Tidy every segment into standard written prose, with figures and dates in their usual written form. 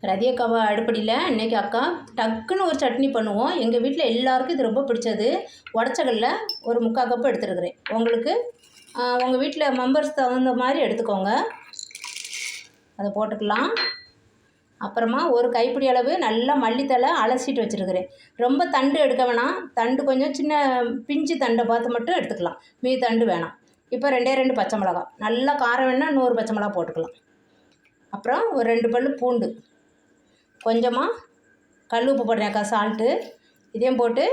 ரதியக்காவை அடுப்படியில் இன்றைக்கி அக்கா டக்குன்னு ஒரு சட்னி பண்ணுவோம். எங்கள் வீட்டில் எல்லாருக்கும் இது ரொம்ப பிடிச்சது. உடச்சக்கல்ல ஒரு 3/4 கப்பு எடுத்துருக்கிறேன். உங்களுக்கு உங்கள் வீட்டில் மெம்பர்ஸ் தகுந்த மாதிரி எடுத்துக்கோங்க. அதை போட்டுக்கலாம். அப்புறமா ஒரு கைப்பிடி அளவு நல்லா மல்லித்தலை அலசிட்டு வச்சுருக்கிறேன். ரொம்ப தண்டு எடுக்க வேணாம். தண்டு கொஞ்சம் சின்ன பிஞ்சு தண்டை பார்த்து மட்டும் எடுத்துக்கலாம். மீதி தண்டு வேணாம். இப்போ 2 பச்சை மிளகா, நல்லா காரம் வேணால் 100 பச்சை மிளகா போட்டுக்கலாம். அப்புறம் ஒரு 2 பல்லு பூண்டு, கொஞ்சமாக கல் உப்பு போடுறேன்க்கா, சால்ட்டு. இதையும் போட்டு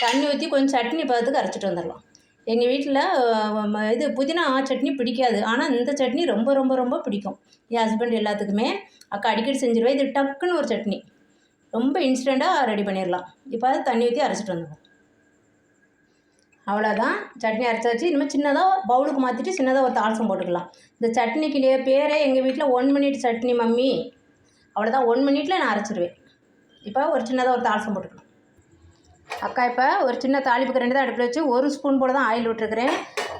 தண்ணி ஊற்றி கொஞ்சம் சட்னி பதத்துக்கு அரைச்சிட்டு வந்துடலாம். எங்கள் வீட்டில் இது புதினா சட்னி பிடிக்காது, ஆனால் இந்த சட்னி ரொம்ப ரொம்ப ரொம்ப பிடிக்கும். என் ஹஸ்பண்ட் எல்லாத்துக்குமே. அக்கா அடிக்கடி செஞ்சிருவேன். இது டக்குன்னு ஒரு சட்னி, ரொம்ப இன்ஸ்டண்ட்டாக ரெடி பண்ணிடலாம். இப்போ தண்ணி ஊற்றி அரைச்சிட்டு வந்துடுவோம். அவ்வளோதான், சட்னி அரைச்சாச்சு. இனிமேல் சின்னதாக பவுலுக்கு மாற்றிட்டு சின்னதாக ஒரு தாளசம் போட்டுக்கலாம். இந்த சட்னிக்கு பேரே எங்கள் வீட்டில் 1 மினிட் சட்னி மம்மி. அவ்வளோதான், 1 மினிட்டில் நான் அரைச்சிடுவேன். இப்போ ஒரு சின்னதாக ஒரு தாளசம் போட்டுக்கலாம். அக்கா இப்போ ஒரு சின்ன தாளிப்புக்கு 2 தான் அடுப்பில் வச்சு 1 ஸ்பூன் போல் தான் ஆயில் விட்டுருக்குறேன்.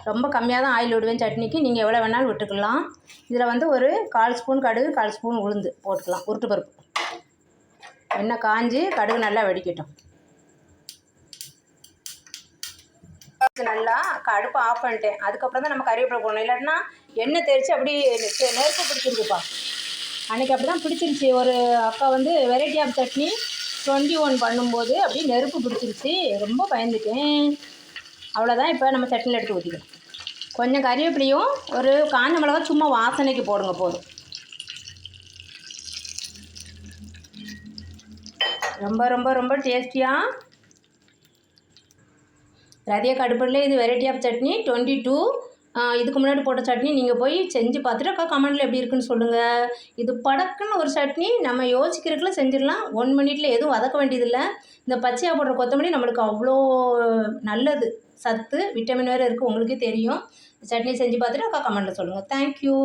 ரொம்ப கம்மியாக தான் ஆயில் விடுவேன் சட்னிக்கு. நீங்கள் எவ்வளோ வேணாலும் விட்டுக்கலாம். இதில் ஒரு 1/4 ஸ்பூன் கடுகு, 1/4 ஸ்பூன் உளுந்து போட்டுக்கலாம். உருட்டு பருப்பு. எண்ணெய் காஞ்சி கடுகு நல்லா வெடிக்கட்டும். நல்லா அடுப்பை ஆஃப் பண்ணிட்டேன். அதுக்கப்புறம் தான் நம்ம கறிவேப்பிலை போடணும். இல்லாட்டினா எண்ணெய் தெரித்து அப்படி நெருப்பு பிடிச்சிருக்குப்பா. அன்றைக்கி அப்படி தான் பிடிச்சிருச்சு. ஒரு அக்கா வெரைட்டி ஆஃப் சட்னி 21 பண்ணும்போது அப்படியே நெருப்பு பிடிச்சிருச்சு. ரொம்ப பயந்துட்டேன். அவ்வளோதான், இப்போ நம்ம சட்னியில் எடுத்து ஊற்றிக்கலாம். கொஞ்சம் கறிவேப்பிலையும் ஒரு காஞ்ச மிளகா சும்மா வாசனைக்கு போடுங்க, போதும். ரொம்ப ரொம்ப ரொம்ப டேஸ்டியாக ரதியக்கா அடுப்பில் இது வெரைட்டி ஆஃப் சட்னி 22. இதுக்கு முன்னாடி போட்ட சட்னி நீங்கள் போய் செஞ்சு பார்த்துட்டு அக்கா கமெண்டில் எப்படி இருக்குன்னு சொல்லுங்கள். இது படக்குன்னு ஒரு சட்னி, நம்ம யோசிக்கிறதுக்குள்ள செஞ்சிடலாம். 1 மினிட்டில் எதுவும் வதக்க வேண்டியதில்லை. இந்த பச்சையாக போடுற கொத்தமல்லி நம்மளுக்கு அவ்வளோ நல்லது, சத்து, விட்டமின் வேறு இருக்குது, உங்களுக்கே தெரியும். சட்னி செஞ்சு பார்த்துட்டு அக்கா கமெண்டில் சொல்லுங்கள். தேங்க்யூ.